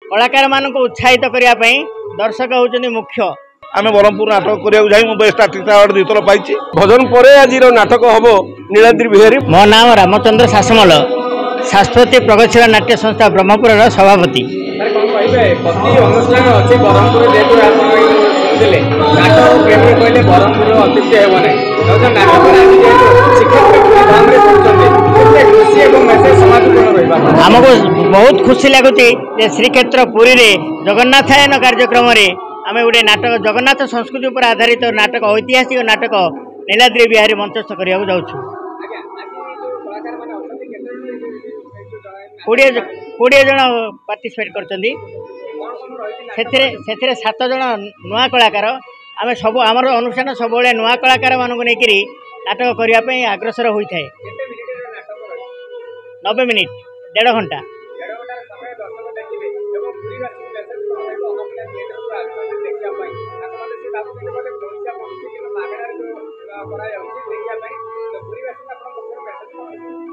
कलाकार मान को उत्साहित करने दर्शक होउछन्ति मुख्य। आम ब्रह्मपुर नाटक करा बेस्ट आर्टिस्ट अवार्ड 2 थर पाई। भजन पर आज नाटक हम नीलाद्री बिहारी। मो नाम रामचंद्र शासमल, शाश्वती प्रगतिशील नाट्य संस्था ब्रह्मपुर सभापति। आमको बहुत खुशी लगुच श्रीक्षेत्र पुरी रे जगन्नाथायन कार्यक्रम आम गोटे नाटक जगन्नाथ संस्कृति पर आधारित नाटक ऐतिहासिक नाटक नीलाद्री बिहारी मंचस्थ करने जाऊँ। 20 जन पार्टिसिपेट करछन्ती। से 7 जन नुआ कलाकार। आम सब आमर अनुष्ठान सब नुआ कलाकार मानक नहीं नाटक करने अग्रसर होता है। 90 मिनिट 1.5 घंटा।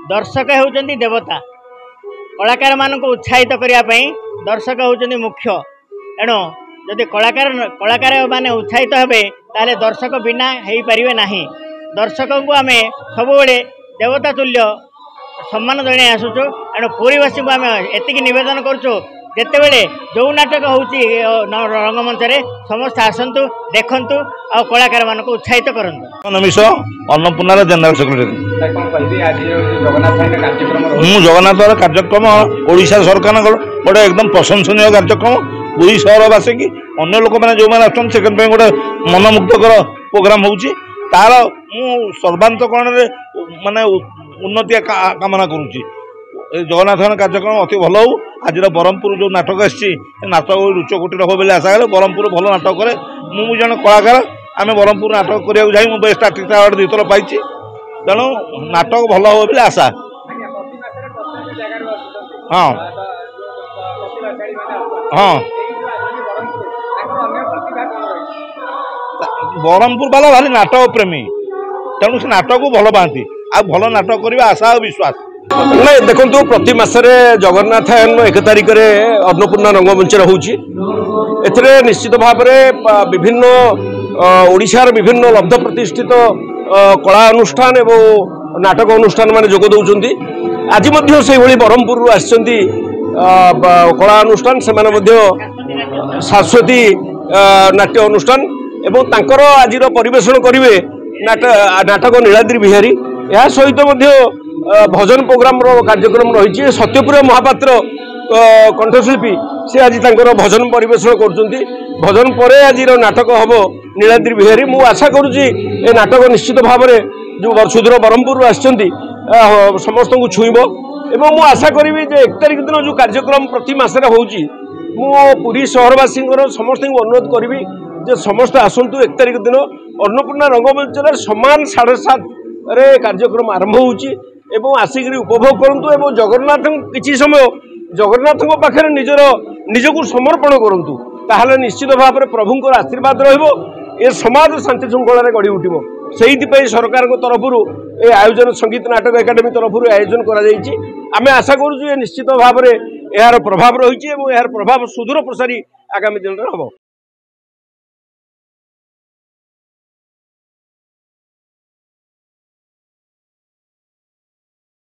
दर्शक होउछन्ति देवता, कलाकार मान को उत्साहित करने दर्शक होउछन्ति मुख्य। एणु जदि कलाकार माने उत्साहित हेबे ताले दर्शक बिना हेई परिबे नाही। दर्शक को आम सब देवता तुल्य सम्मान जन आसुचु। एणु पुरीवासी को आम एतिक निवेदन करुचु जितेबले जो नाटक होउची रंगमंच रे समस्त आसंतु देखंतु आ कलाकार मान को उत्साहित करंतु। Namish अन्नपूर्णार general secretary. जगन्नाथ कार्यक्रम ओडिशा सरकार गोटे एकदम प्रशंसनीय कार्यक्रम। पुरी सहरवासी की अन्य लोक मैंने जो मैंने आसुन सेकेंड गोटे मनमुग्धकर प्रोग्राम होउची तार मु सर्वांतकरण माने उन्नति कामना करुच्ची। जगन्नाथ कार्यक्रम अति भल हो। आज ब्रह्मपुर जो नाटक आसी नाटक उच्चकोटी हो बोले आशा कले। ब्रह्मपुर भल नाटक करे मुझे जन कलाकार। आम ब्रह्मपुर नाटक करा बेस्ट आर्टिस्ट अवार्ड 2 थर पाई। तेणु नाटक भल हो बोले आशा। हाँ हाँ ब्रह्मपुर वाला भारी नाटक प्रेमी। तेणु से नाटक को भल पाती आ भल नाटक करने आशा और विश्वास। नहीं देखो प्रति मसरे जगन्नाथायन 1 तारिख में अन्नपूर्णा रंगमंच होती। निश्चित भाव में विभिन्न ओडिशार विभिन्न लब्ध प्रतिष्ठित कला अनुष्ठान एवं नाटक अनुष्ठान माने जोग दौरान आज से ब्रह्मपुर आसछन्ती कला अनुष्ठान से शाश्वती नाट्य अनुष्ठान एवं तांकर आज परिवेषण करेंगे नाटक नीलाद्री बिहारी। या सहित भजन प्रोग्राम कार्यक्रम रही। सत्यप्रिय महापात्र कंठशिल्पी से आज भजन परिवेषण कर। भजन पर आज नाटक हम नीलाद्री बिहारी। मु आशा करुच्ची ए नाटक निश्चित भाव में जो सुदूर ब्रह्मपुर आसछन्ती समस्त को छुईब। एवं मु आशा करी 1 तारिख दिन जो कार्यक्रम प्रति मसरे होउची मु पुरी सहरवासी समस्त को अनुरोध करी जे समस्त आसतु 1 तारिख दिन अन्नपूर्णा रंगमंच समान 7:30 रे कार्यक्रम आरंभ होउची एवं आसिक उपभोग करंतु एवं जगन्नाथ किछि समय जगन्नाथ पाखे निजक समर्पण करंतु। ताहले निश्चित भाव में प्रभुंर आशीर्वाद रहिबो। ए समाज शांति श्रृंखला गढ़ी उठिबो। सेहिथिपई सरकार तरफ ए आयोजन संगीत नाटक एकाडेमी तरफ आयोजन करा। आमे आशा करूँ निश्चित भाव में यार प्रभाव रही। यार प्रभाव सुदूर प्रसारी आगामी दिन में हम।